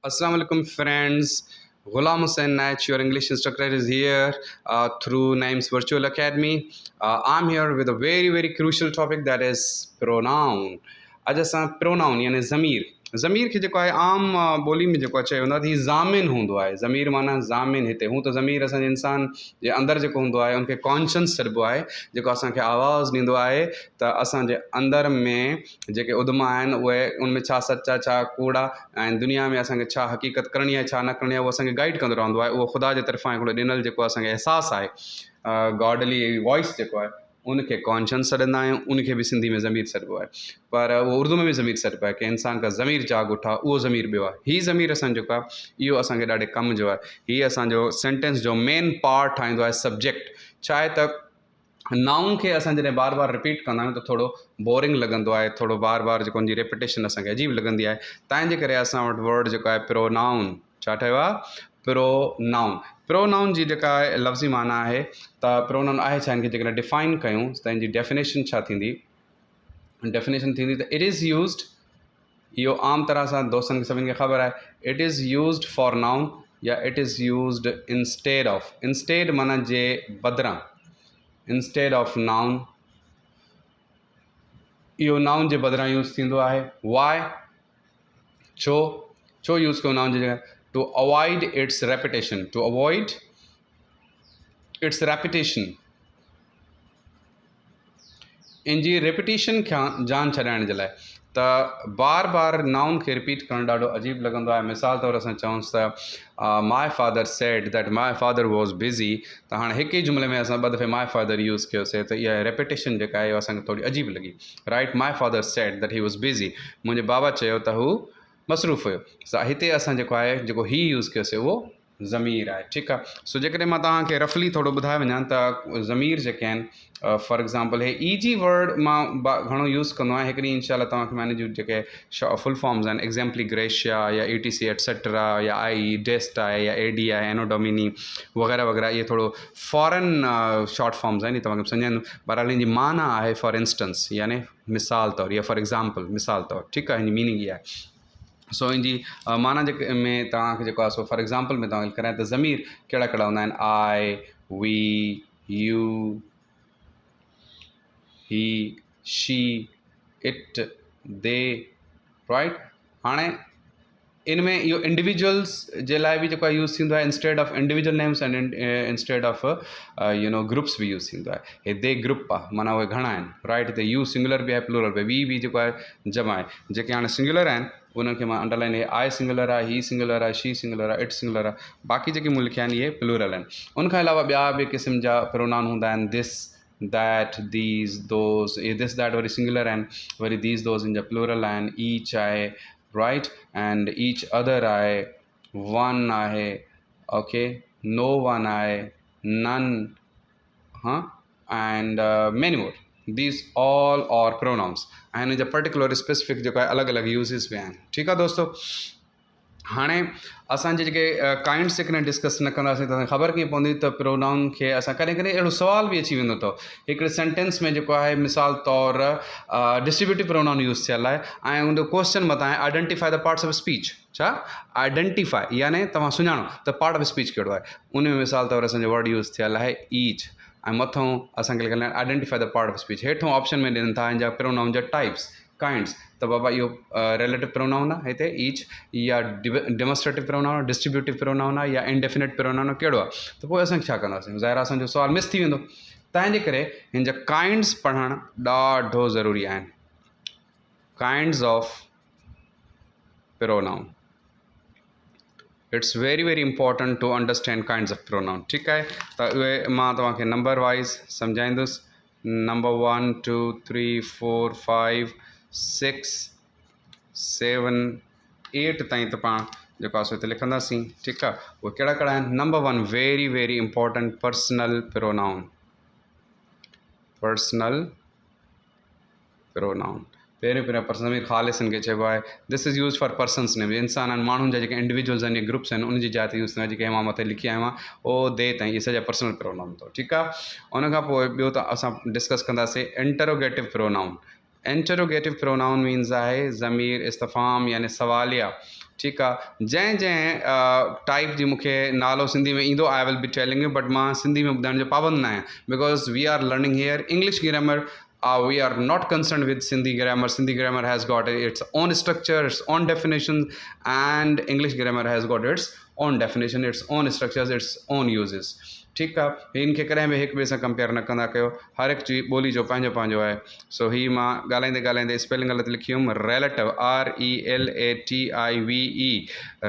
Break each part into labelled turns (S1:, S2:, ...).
S1: Assalamu alaikum friends. Ghulam Hussain Nach, your English instructor, is here through Naim's Virtual Academy. I'm here with a very crucial topic, that is pronoun. अॼु असां pronoun यानी ज़मीर खे जेको आहे आम ॿोली में जेको चयो वेंदो आहे त हीउ ज़ामिन हूंदो आहे। ज़मीर माना ज़ामिन। हिते हूं त ज़मीर असांजे इंसान जे अंदरि जेको हूंदो आहे उनखे कॉन्शियस चइबो आहे, जेको असांखे आवाज़ु ॾींदो आहे त असांजे अंदरि में जेके उद्मा आहिनि उहे उनमें छा सच आहे, छा कूड़ आहे, ऐं दुनिया में असांखे छा हक़ीक़त करणी आहे, छा न करणी आहे, उहो असांखे गाइड कंदो रहंदो आहे। उहो ख़ुदा जे तरफ़ां हिकिड़ो ॾिनल जेको असांखे अहसासु आहे, गॉडली वॉइस जेको आहे उनखे कॉन्शियस सॾंदा आहियूं। उनखे बि सिंधी में ज़मीर सॾिबो आहे, पर उहो उर्दू में बि ज़मीर सॾिबो आहे कि इंसान का ज़मीर जाग उठा, उहो ज़मीर ॿियो आहे। हीअ ज़मीर असांजो जेको आहे इहो असांखे ॾाढे कम जो आहे। हीअ असांजो सेंटेंस जो मेन पार्ट ठाहींदो आहे, सब्जेक्ट। छा आहे त नाउन खे असां जॾहिं बार बार रिपीट कंदा आहियूं त थोरो बोरिंग लॻंदो आहे, थोरो बार बार जेको हुनजी रेपिटेशन असांखे अजीब लॻंदी आहे। तंहिंजे करे असां वटि वर्ड जेको आहे प्रोनाउन छा ठहियो आहे, प्रोनाउन जी जेका आहे लफ़्ज़ी माना आहे त प्रोनाउन आहे छा, हिनखे जेकॾहिं डिफाइन कयूं त हिनजी डेफिनेशन छा थींदी। डेफिनेशन थींदी त इट इज़ यूज़ड, इहो आम तरह सां दोस्तनि खे सभिनि खे ख़बर आहे, it is used for noun या it is used instead of. Instead माना जे बदिरां, इंस्टेड ऑफ नाउन, इहो नाउन जे बदिरां यूज़ थींदो आहे। वाई, छो यूज़ कयो नाउन जी जॻह, to avoid it's repetition, to avoid it's repetition, इन जी रेपिटेशन खां जान छॾाइण जे लाइ। त बार बार नाउन खे रिपीट करणु ॾाढो अजीब लॻंदो आहे। मिसाल तौरु असां चऊंसि त my father said that my father was busy, त हाणे हिक ई जुमिले में असां ॿ दफ़े माई फादर यूज़ कयोसीं त इहा रेपिटेशन जेका आहे असांखे थोरी अजीब लॻी। Right, my father said that he was busy, मुंहिंजे बाबा चयो त हू मसरूफ़ हुयो। हिते असां जेको आहे जेको ही यूज़ कयोसीं उहो ज़मीर आहे। ठीकु आहे। सो जेकॾहिं मां तव्हांखे रफली थोरो ॿुधाए वञा त ज़मीर जेके आहिनि, फॉर एग्ज़ाम्पल हे ईजी वर्ड मां घणो यूज़ कंदो आहियां। हिकिड़ी इंशाल्लाह तव्हांखे माने जूं जेके फुल फॉर्म्स आहिनि, एग्ज़ाम्पली ग्रेशिया या ETC एटसेट्रा या आई डेस्ट आहे या AD आहे, एनोडोमिनी वग़ैरह वग़ैरह, इहे थोरो फॉरन शॉर्ट फॉर्म्स आहिनि, तव्हांखे सम्झाईंदुमि। बहरहाल हिन जी माना आहे फॉर इंस्टेंस यानी मिसाल तौरु या फॉर एग्ज़ाम्पल मिसाल तौरु। ठीकु आहे, हिन जी मीनिंग इहा आहे। सो इन जी माना जेके में तव्हांखे जेको आहे सो फॉर एग्ज़ाम्पल में तव्हांखे करायां त ज़मीर कहिड़ा कहिड़ा हूंदा आहिनि, आई, वी, यू, ही, शी, इट, दे, राइट। हाणे इन में इहो इंडिविजुअल्स जे लाइ बि जेको आहे यूज़ थींदो आहे, instead of individual names and instead of groups बि यूज़ थींदो आहे। हे दे ग्रुप आहे, माना उहे घणा आहिनि। राइट, हिते यू सिंगुलर बि आहे, प्लूरल बि, वी जेको आहे जमा आहे। जेके हाणे सिंगुलर आहिनि उन्हनि खे मां अंडरलाइन, हे आई सिंगुलर आहे, ही सिंगुलर आहे, शी सिंगुलर आहे, इट सिंगुलर आहे। बाक़ी जेके मूं लिखिया आहिनि इहे प्लूरल आहिनि। उनखां अलावा ॿिया बि क़िस्म जा प्रोनाउन हूंदा आहिनि, दिस, दैट, दीज़, दोज़। इहे दिस दैट वरी सिंगुलर आहिनि, वरी दीज़ दोज़ इन जा प्लूरल आहिनि। ईच आहे, राइट, एंड ईच अदर आहे, वन आहे, ओके, नो वन आहे, none, and many more. These all are pronouns, ऐं हिन जा पर्टिकुलर स्पेसिफिक जेको आहे अलॻि अलॻि यूज़िस बि आहिनि। ठीकु आहे दोस्तों। हाणे असांजे जेके काइंड्स जेकॾहिं डिस्कस न कंदासीं त ख़बर कीअं पवंदी त प्रोनाउन खे असां कॾहिं कॾहिं अहिड़ो सुवाल बि अची वेंदो अथव हिकिड़े सेंटेंस में जेको आहे, मिसाल तौरु डिस्ट्रीब्यूटिव प्रोनाउन यूज़ थियल आहे ऐं उन क्वेश्चन मथां आहे identify the parts of speech. छा आइडेंटिफाई यानी तव्हां सुञाणो त पार्ट ऑफ स्पीच कहिड़ो आहे। उन में मिसाल तौरु असांजो वर्ड यूज़ थियल आहे ईच, ऐं मथां असांखे लिखियलु आहे identify the part of speech. हेठों ऑप्शन में ॾियनि था हिन जा प्रोनाउन जा टाइप्स, काइंड्स। त बाबा इहो रिलेटिव प्रोनाउन आहे हिते ईच, या डेमोस्ट्रेटिव प्रोनाउन आहे, डिस्ट्रीब्यूटिव प्रोनाउन आहे, या इंडेफिनिट प्रोनाउन आहे, कहिड़ो आहे। त पोइ असां छा कंदासीं, ज़ाहिर आहे असांजो सुवाल मिस थी वेंदो। तंहिंजे करे हिन जा काइंड्स पढ़णु ॾाढो ज़रूरी आहिनि। Kinds of pronoun, it's very important to understand kinds of pronoun. ठीकु आहे, त उहे मां तव्हांखे नंबर वाइज़ सम्झाईंदुसि। नंबर 1 2 3 4 5 6 7 8 ताईं त पाण जेको आहे सो हिते लिखंदासीं। ठीकु आहे, उहे कहिड़ा कहिड़ा आहिनि। Number 1 very important, personal pronoun. Personal pronoun पहिरियों पर्सन ख़ालिसन खे चइबो आहे। This is use for person's name, इंसान आहिनि, माण्हुनि जा जेके इंडिविजुअल्स आहिनि या ग्रुप्स आहिनि, उन जी जाइ ते यूज़ थींदो आहे। जेके मां मथे लिखी आयो आहियां ओ दे ताईं, इहे सॼा पर्सनल प्रोनाउन अथव। ठीकु आहे। उनखां पोइ ॿियो त असां डिस्कस कंदासीं interrogative pronoun. Interrogative pronoun means आहे ज़मीर इस्तफ़ाम यानी सवालिया। ठीक आहे। जंहिं टाइप जी मूंखे नालो सिंधी में ईंदो I will be telling you, but मां सिंधी में ॿुधाइण जो पाबंद न आहियां because we are learning here English grammar. We are not concerned with Sindhi grammar. Sindhi grammar has got its own structure, its own definition, and English grammar has got its own definition, its own structures, its own uses. ठीकु आहे। हिन खे कॾहिं बि हिक ॿिए सां compare न कंदा कयो। हर हिकु चीज ॿोली जो पंहिंजो पंहिंजो आहे। सो हीअ मां ॻाल्हाईंदे ॻाल्हाईंदे स्पेलिंग ग़लति लिखी हुयमि। रिलेटिव RELATIVE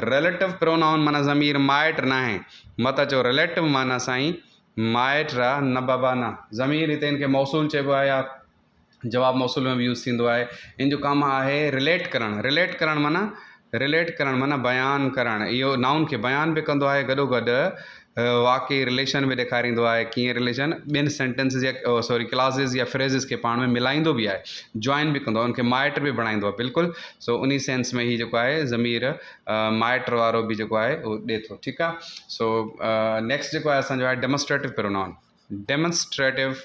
S1: रिलेटिव प्रोनाउन माना ज़मीर माइट न आहे। मत चओ रिलेटिव माना साईं माइट आहे न बाबा न। ज़मीर हिते हिनखे मौसूल चइबो आहे या जवाब मौसूल में भी यूज़ थींदो आहे। इन जो कमु आहे रिलेट करणु। रिलेट करणु माना बयानु करणु। इहो नाउन खे बयानु बि कंदो आहे, गॾोगॾु वाकई रिलेशन बि ॾेखारींदो आहे। कीअं रिलेशन ॿियनि सेंटेंसिस या क्लासिस या फ्रेज़िस खे पाण में मिलाईंदो बि आहे, जॉइन बि कंदो आहे, उनखे माइट बि बणाईंदो आहे बिल्कुलु। सो उन सेंस में ही जेको आहे ज़मीर माइट वारो बि जेको आहे उहो ॾिए थो। ठीकु आहे। सो नेक्स्ट जेको आहे असांजो आहे डेमोस्ट्रेटिव प्रोनाउन। डेमोस्ट्रेटिव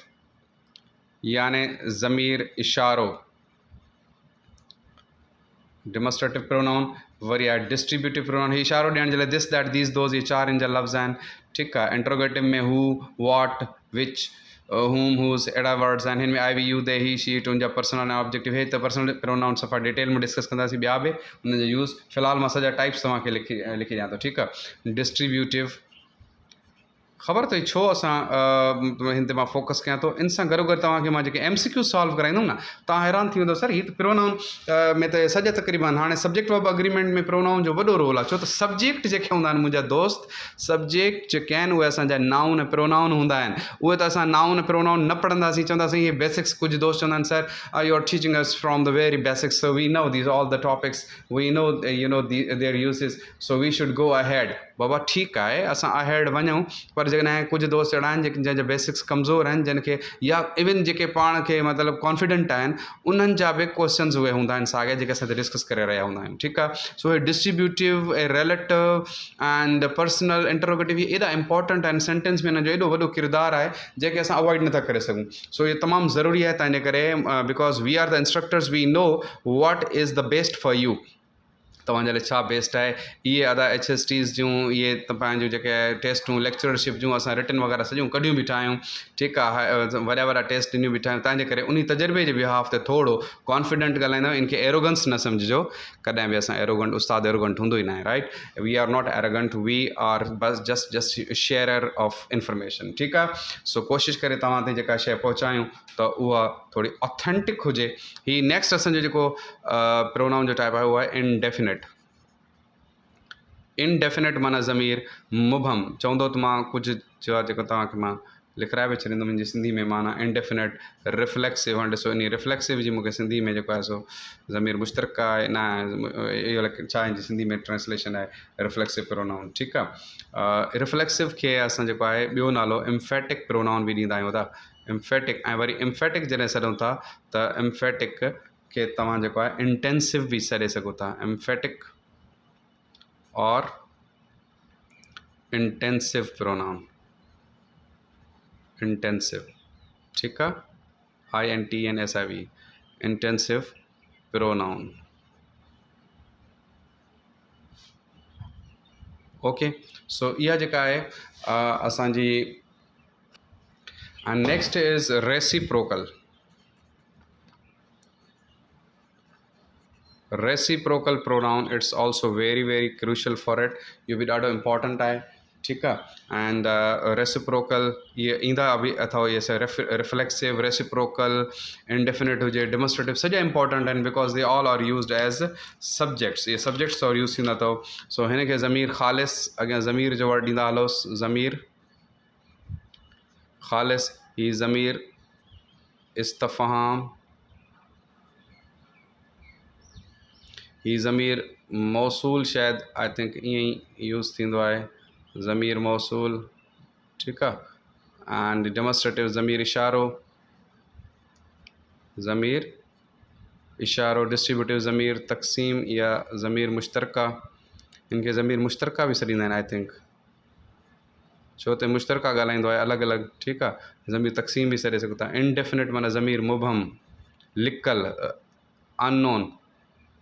S1: याने ज़मीर इशारो। डेमोस्ट्रेटिव प्रोनाउन वरी आहे डिस्ट्रीब्यूटिव प्रोनाउन। ही इशारो ॾियण जे लाइ दिस दैट दीस दोज़ ये चार इन जा लफ़्ज़ आहिनि। ठीकु आहे। इंट्रोगेटिव में हू वॉट विच whom whose अहिड़ा वर्ड्स आहिनि। हिन में आई वी यू दे ही शी उनजा पर्सनल ऐं ऑब्जेक्टिव। हे त पर्सनल प्रोनाउन सफ़ा डिटेल में डिस्कस कंदासीं, ॿिया बि उन जो यूज़। फ़िलहाल मां सॼा टाइप्स तव्हांखे लिखी ॾियां थो। ठीकु आहे। डिस्ट्रीब्यूटिव ख़बर अथई छो असां हिन ते मां फोकस कयां थो। इन सां गॾोगॾु तव्हांखे मां जेके MCQ सॉल्व कराईंदुमि न, तव्हां हैरान थी वेंदो सर हीअ त प्रोनाउन में त सॼा तक़रीबन हाणे सब्जेक्ट वर्ब अग्रीमेंट में प्रोनाउन जो वॾो रोल आहे। छो त सब्जेक्ट जेके हूंदा आहिनि मुंहिंजा दोस्त, सब्जेक्ट जेके आहिनि उहे असांजा नाउन ऐं प्रोनाउन हूंदा आहिनि। उहे त असां नाउन ऐं प्रोनाउन न पढ़ंदासीं, चवंदासीं इहे बेसिक्स। कुझु दोस्त चवंदा आहिनि sir you are teaching us from the very basics, so we know these all the topics, we know you know their uses, so we should go ahead. बाबा ठीकु आहे, असां अहेड वञूं, पर जॾहिं कुझु दोस्त अहिड़ा आहिनि जंहिंजा बेसिक्स कमज़ोर आहिनि, जिनखे या इवन जेके पाण खे मतिलबु कॉन्फिडेंट आहिनि, उन्हनि जा बि क्वेश्चन्स उहे हूंदा आहिनि साॻिया जेके असां डिस्कस करे रहिया हूंदा आहियूं। ठीकु आहे। सो हे डिस्ट्रीब्यूटिव ऐं रिलेटिव एंड पर्सनल इंटरोगेटिव इहे एॾा इंपॉर्टेंट आहिनि। सेंटेंस में हिन जो एॾो वॾो किरदारु आहे जेके असां अवॉइड नथा करे सघूं। सो इहे तमामु ज़रूरी आहे। तंहिंजे करे because we are the instructors, we know what is the best for you. तव्हांजे लाइ छा बेस्ट आहे। इहे अदा HSTs जूं इहे त पंहिंजूं जेके टेस्टूं लेक्चरशिप जूं असां रिटन वग़ैरह सॼियूं कढियूं बीठा आहियूं। ठीकु आहे। वॾा वॾा टेस्ट ॾिनियूं बीठा आहियूं। तंहिंजे करे उन तजुर्बे जे बिहाफ ते थोरो कॉन्फिडेंट ॻाल्हाईंदा आहियूं। इनखे एरोगेंस न सम्झिजो कॾहिं बि। असां एरोगेंट, उस्ताद एरोगेंट हूंदो ई न आहे। Right. We are not arrogant, we are बस जस्ट शेयरर ऑफ इंफॉर्मेशन। ठीकु आहे। सो कोशिशि करे तव्हां ते जेका शइ पहुचायूं त उहा थोरी ऑथेंटिक हुजे। ही नेक्स्ट असांजो जेको प्रोनाउन जो टाइप आहे उहो आहे इनडेफिनिट। इनडेफिनिट माना ज़मीर मुबहम। चवंदो त मां कुझु चयो जेको तव्हांखे मां लिखाए बि छॾींदुमि मुंहिंजी सिंधी में माना इनडेफिनिट। रिफ्लेक्सिव, हाणे ॾिसो इन रिफ्लेक्सिव जी मूंखे सिंधी में जेको आहे सो ज़मीर मुश्तरक आहे न, इहो छा हिन जी सिंधी में ट्रांसलेशन आहे रिफ्लेक्सिव प्रोनाउन। ठीकु आहे। रिफ्लेक्सिव खे असां जेको आहे ॿियो नालो एम्फेटिक प्रोनाउन बि ॾींदा आहियूं था। एम्फेटिक ऐं वरी एम्फेटिक जॾहिं सॾूं था त एम्फेटिक खे तव्हां जेको आहे इंटेंसिव बि सॾे सघो था। एम्फेटिक और इंटेंसिव प्रोनाउन। इंटेंसिव। ठीकु आहे। INTENSIV intensive pronoun. ओके। सो इहा जेका आहे असांजी। And next is reciprocal. Reciprocal pronoun it's also very very crucial for it. इहो बि ॾाढो इम्पॉर्टेंट आहे। ठीकु आहे। एंड रेसिप्रोकल इहे ईंदा बि अथव। इहे रिफ्लेक्सिव, रेसिप्रोकल, इंडेफिनिट हुजे, डेमोस्ट्रेटिव, सॼा इंपॉर्टेंट आहिनि because they all are used as subjects. इहे सब्जेक्ट्स और यूज़ थींदा अथव। सो हिन खे ज़मीर ख़ालिस, अॻियां ज़मीर जो वर्ड ॾींदा हलोसि। ज़मीर ख़ालिस, ही ज़मीर इस्तफ़हाम, ही ज़मीर मौसूल शायदि आई थिंक ईअं ई यूज़ थींदो आहे। ज़मीर मौसूल। ठीकु आहे। एंड डेमोस्ट्रेटिव ज़मीर इशारो, ज़मीर इशारो। डिस्ट्रीब्यूटिव ज़मीर तक़सीम या ज़मीर मुश्तरका। इनखे ज़मीर मुश्तरका बि सॾींदा आहिनि आई थिंक, छो त मुश्तरका ॻाल्हाईंदो आहे अलॻि अलॻि। ठीकु आहे। ज़मीर तक़सीम बि सॾे सघो था। इनडेफिनिट माना ज़मीर मुबहम, लिकल, अननोन।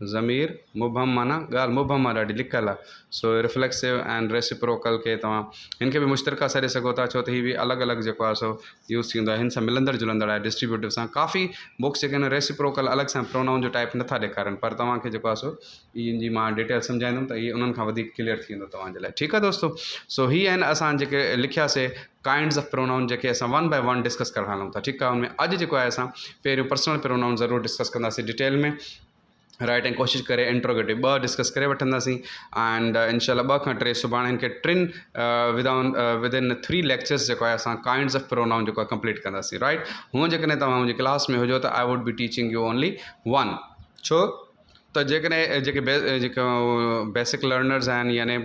S1: ज़मीर मुबहम माना ॻाल्हि मुबहम आहे ॾाढी लिखियलु आहे सो रिफ्लेक्सिव एंड रेसिप्रोकल खे तव्हां हिन खे बि मुश्तरका सॾे सघो था छो त हीअ बि अलॻि अलॻि जेको आहे सो यूज़ थींदो आहे हिन सां मिलंदड़ जुलंदड़ आहे डिस्ट्रीब्यूटिव सां काफ़ी बुक्स जेके आहिनि रेसिप्रोकल अलॻि सां प्रोनाउन जो टाइप नथा ॾेखारनि पर तव्हांखे जेको आहे सो इन जी मां डिटेल सम्झाईंदुमि त इहे उन्हनि खां वधीक क्लियर थी वेंदो तव्हांजे लाइ ठीकु आहे दोस्तो सो हीअ आहिनि असां जेके लिखियासीं काइंड्स ऑफ प्रोनाउन जेके असां वन बाय वन डिस्कस करणु हलूं था ठीकु आहे हुनमें अॼु जेको आहे असां पहिरियों पर्सनल प्रोनाउन ज़रूरु डिस्कस कंदासीं डिटेल में राइट ऐं कोशिशि करे इंट्रोगेटिव 2 डिस्कस करे वठंदासीं एंड इनशाला 2 खां 3 सुभाणे हिन खे टिनि विदिन 3 लेक्चर्स जेको आहे असां काइंड्स ऑफ प्रोनाउन जेको आहे कंप्लीट कंदासीं राइट हूअं जेकॾहिं तव्हां मुंहिंजी क्लास में हुजो त I would be teaching U only 1 छो त जेकॾहिं जेके बेसिक लर्नर्स आहिनि यानी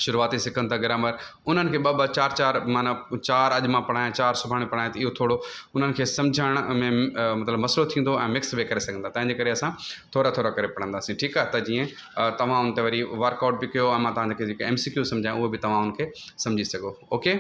S1: शुरूआती सिखनि था ग्रामर उन्हनि खे 2-2 4-4 माना 4 अॼु मां पढ़ायां 4 सुभाणे पढ़ायां त इहो थोरो उन्हनि खे सम्झण में मतिलबु मसइलो थींदो ऐं मिक्स बि करे सघंदा तंहिंजे करे असां थोरा थोरा करे पढ़ंदासीं ठीकु आहे त जीअं तव्हां उन ते वरी वर्कआउट बि कयो ऐं मां तव्हांखे जेके MCQ सम्झाया उहो बि तव्हां उनखे सम्झी सघो ओके